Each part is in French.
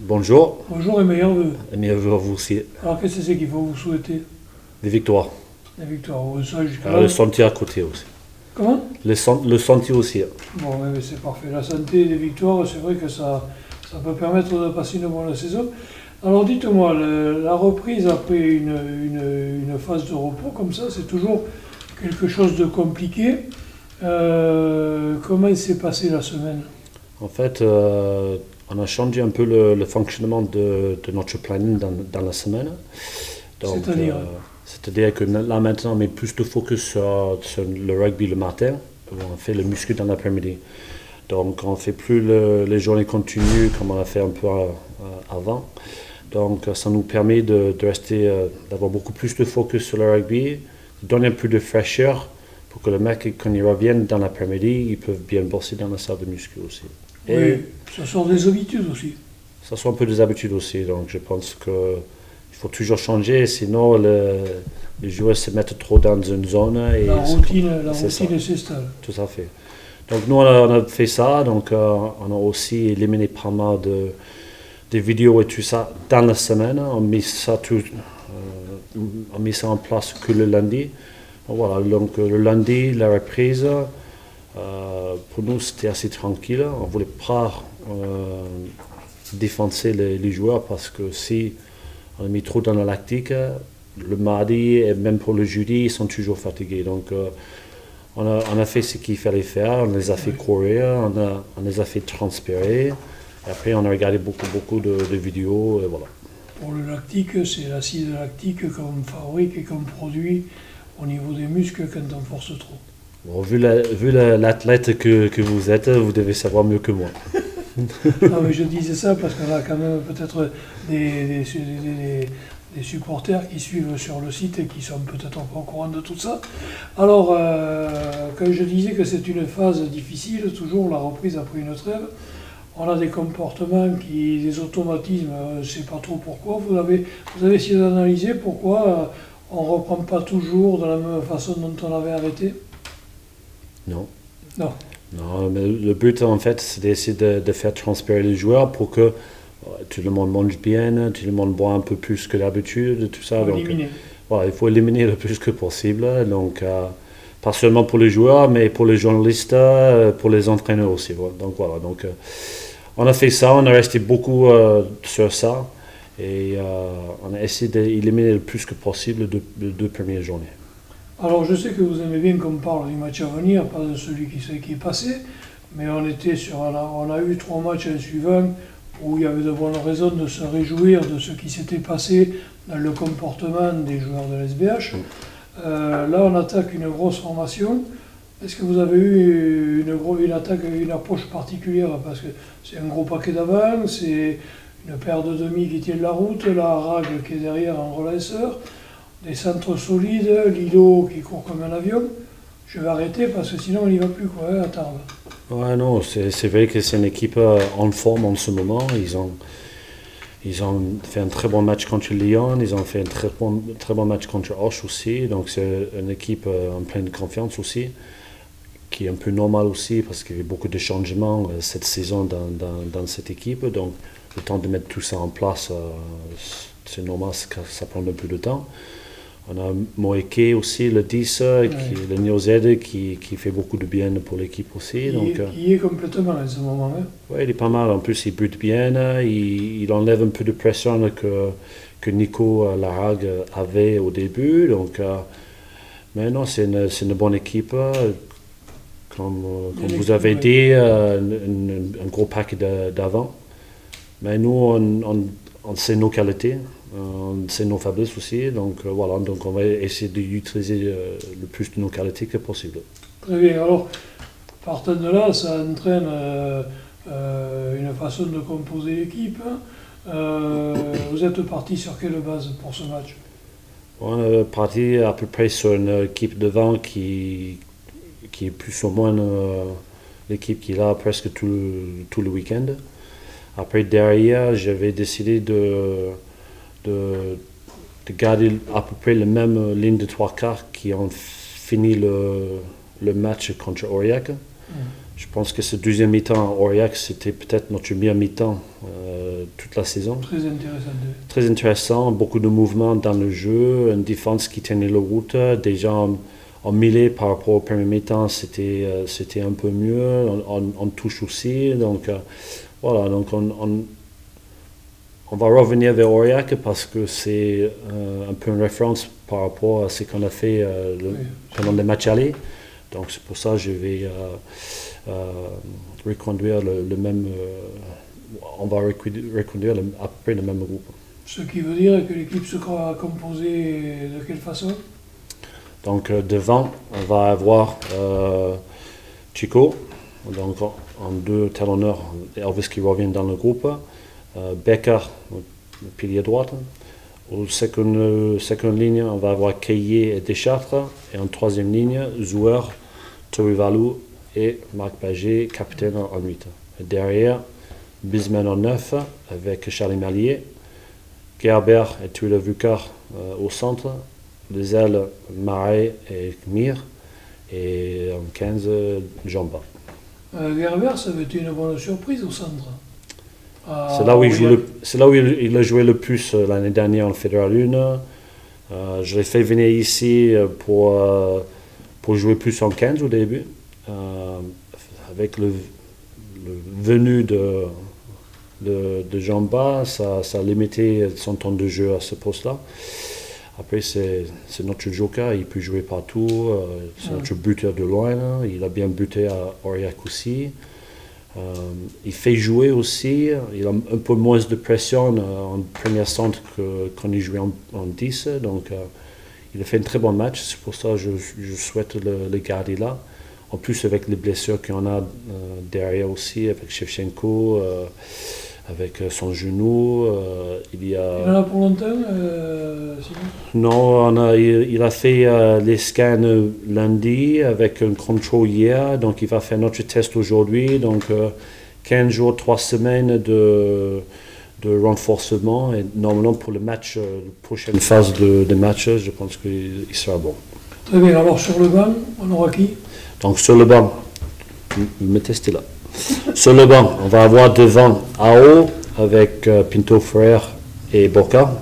Bonjour, Bonjour et meilleurs vœux. et bienvenue à vous aussi. Alors qu'est-ce que c'est qu'il faut vous souhaiter? Des victoires. La victoire. Ça jusqu'à là. Le sentier à côté aussi. Comment? Le sentier aussi. Bon, ouais, mais c'est parfait. La santé et les victoires, c'est vrai que ça peut permettre de passer une bonne saison. Alors dites-moi, la reprise après une phase de repos comme ça, c'est toujours quelque chose de compliqué. Comment il s'est passé la semaine? En fait, on a changé un peu le fonctionnement de notre planning dans la semaine. Donc, C'est-à-dire? c'est-à-dire que là maintenant, on met plus de focus sur le rugby le matin, où on fait le muscu dans l'après-midi. Donc, on ne fait plus les journées continues comme on a fait un peu avant. Donc, ça nous permet de rester, d'avoir beaucoup plus de focus sur le rugby, de donner un peu de fraîcheur pour que le mec, quand il revienne dans l'après-midi, ils peuvent bien bosser dans la salle de muscu aussi. Et Oui, ça sort des habitudes aussi. ça sont un peu des habitudes aussi, donc je pense qu'il faut toujours changer, sinon les joueurs se mettent trop dans une zone et La c'est ça. routine s'installe. Tout à fait. Donc nous on a fait ça, donc on a aussi éliminé pas mal des vidéos et tout ça dans la semaine, on met ça en place que le lundi. Voilà, donc le lundi, la reprise, pour nous c'était assez tranquille, on ne voulait pas défoncer les joueurs parce que si on a mis trop dans la lactique, le mardi et même pour le jeudi, ils sont toujours fatigués. Donc on a fait ce qu'il fallait faire, on les a fait courir, on les a fait transpirer. Et après on a regardé beaucoup de vidéos et voilà. Pour le lactique, c'est l'acide lactique qu'on fabrique et qu'on produit au niveau des muscles quand on force trop. Bon, vu l'athlète que vous êtes, vous devez savoir mieux que moi. Non, mais je disais ça parce qu'on a quand même peut-être des supporters qui suivent sur le site et qui sont peut-être pas au courant de tout ça. Alors, quand je disais que c'est une phase difficile, toujours la reprise après une trêve, on a des comportements, des automatismes, je ne sais pas trop pourquoi. Vous avez essayé d'analyser pourquoi on ne reprend pas toujours de la même façon dont on avait arrêté? Non. Non. Non, mais le but en fait, c'est d'essayer de faire transpirer les joueurs pour que tout le monde mange bien, tout le monde boit un peu plus que d'habitude, tout ça. Pour Donc, éliminer. voilà, il faut éliminer le plus que possible. Donc, pas seulement pour les joueurs, mais pour les journalistes, pour les entraîneurs aussi. Voilà. Donc, voilà. Donc, on a fait ça, on a resté beaucoup sur ça et on a essayé d'éliminer le plus que possible les deux premières journées. Alors je sais que vous aimez bien qu'on parle du match à venir, pas de celui qui est passé, mais on a eu 3 matchs suivants où il y avait de bonnes raisons de se réjouir de ce qui s'était passé dans le comportement des joueurs de l'SBH. Là on attaque une grosse formation. Est-ce que vous avez eu une approche particulière? Parce que c'est un gros paquet d'avant, c'est une paire de demi qui tiennent la route, la Ragle qui est derrière en relanceur, des centres solides, Lilo qui court comme un avion. Je vais arrêter parce que sinon on n'y va plus, quoi, à Tarbes. Ouais, non, c'est vrai que c'est une équipe en forme en ce moment. Ils ont fait un très bon match contre Lyon, ils ont fait un très bon match contre Auch aussi. Donc c'est une équipe en pleine confiance aussi, qui est un peu normal aussi parce qu'il y a eu beaucoup de changements cette saison dans cette équipe. Donc le temps de mettre tout ça en place, c'est normal que ça prend un peu de temps. On a Moeke aussi, le 10, le Néo-Z, qui fait beaucoup de bien pour l'équipe aussi. Il est complètement en ce moment. Hein. Oui, il est pas mal. En plus, il bute bien. Il enlève un peu de pression que Nico Larag avait au début. Donc, mais non, c'est une bonne équipe. Comme vous avez dit, un gros paquet d'avant. Mais nous, on sait nos qualités. C'est nos faiblesses aussi, donc voilà, donc on va essayer d'utiliser le plus de nos qualités que possible. Très bien, alors partant de là, ça entraîne une façon de composer l'équipe. Vous êtes parti sur quelle base pour ce match? On est parti à peu près sur une équipe devant qui est plus ou moins l'équipe qui est là presque tout le week-end. Après derrière, j'avais décidé de garder à peu près la même ligne de 3/4 qui ont fini le match contre Aurillac. Je pense que ce deuxième mi-temps à Aurillac, c'était peut-être notre meilleur mi-temps toute la saison. Très intéressant. Très intéressant, beaucoup de mouvements dans le jeu, une défense qui tenait la route. Déjà en mêlée par rapport au premier mi-temps, c'était un peu mieux. On touche aussi. Donc voilà, donc on va revenir vers Aurillac parce que c'est un peu une référence par rapport à ce qu'on a fait pendant les matchs allés. Donc c'est pour ça que je vais reconduire le même. On va reconduire à peu près le même groupe. Ce qui veut dire que l'équipe sera composée de quelle façon? Donc devant, on va avoir Chico, donc en deux talonneurs, Elvis qui revient dans le groupe. Becker, pilier droite. Au seconde ligne, on va avoir Caillé et Deschartres. Et en troisième ligne, Zouer, Torivalu et Marc Bagé, capitaine en 8. Et derrière, Bisman en 9 avec Charlie Mallier, Gerber et Tuila Vucar au centre, les ailes Marais et Mir, et en 15, Jamba. Gerber, ça avait été une bonne surprise au centre. C'est là où il a joué le plus l'année dernière en Fédéral 1. Je l'ai fait venir ici pour jouer plus en 15 au début. Avec le venu de Jamba, ça a limité son temps de jeu à ce poste-là. Après, c'est notre joker, il peut jouer partout. C'est notre buteur de loin. Il a bien buté à Aurillac aussi. Il fait jouer aussi, il a un peu moins de pression en première centre quand il jouait en 10, donc il a fait un très bon match, c'est pour ça que je souhaite le garder là. En plus avec les blessures qu'on a derrière aussi, avec Shevchenko, avec son genou, Il en a pour longtemps, Simon? Non, il a fait les scans lundi avec un contrôle hier, donc il va faire notre test aujourd'hui. Donc 15 jours, 3 semaines de renforcement et normalement pour le match, la prochaine phase de match, je pense qu'il sera bon. Très bien, alors sur le banc, on aura qui? Donc sur le banc, me testez là. Sur le banc, on va avoir devant AO avec Pinto Frère et Boca.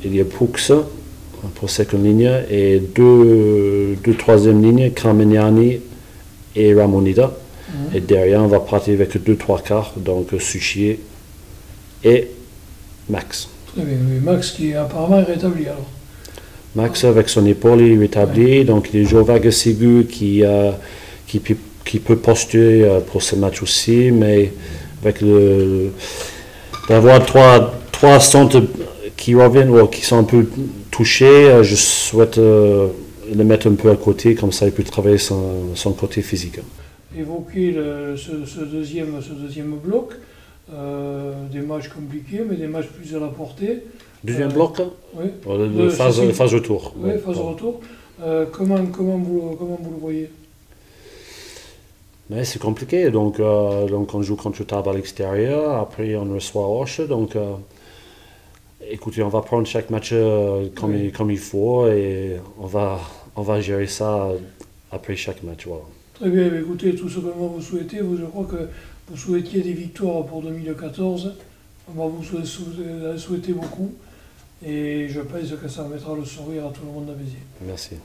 Il y a Poux pour seconde ligne et deux troisième lignes, Carmeniani et Ramonida. Et derrière, on va partir avec 2-3 quarts, donc Suchier et Max. Très bien, oui, Max qui est apparemment rétabli alors. Max avec son épaule est rétabli, donc il y a Jovaga Sigu qui peut postuler pour ce match aussi, mais avec d'avoir trois centres qui reviennent ou qui sont un peu touchés, je souhaite le mettre un peu à côté, comme ça il peut travailler son côté physique. Évoquer ce deuxième bloc, des matchs compliqués, mais des matchs plus à la portée. Deuxième bloc, oui. Le phase retour. Oui, phase retour. Comment vous le voyez? Mais c'est compliqué, donc on joue contre Tarbes à l'extérieur, après on reçoit Auch, donc écoutez, on va prendre chaque match comme il faut et on va gérer ça après chaque match. Voilà. Très bien, écoutez, tout ce que vous souhaitez, je crois que vous souhaitiez des victoires pour 2014, on va vous souhaiter beaucoup et je pense que ça mettra le sourire à tout le monde à Béziers. Merci.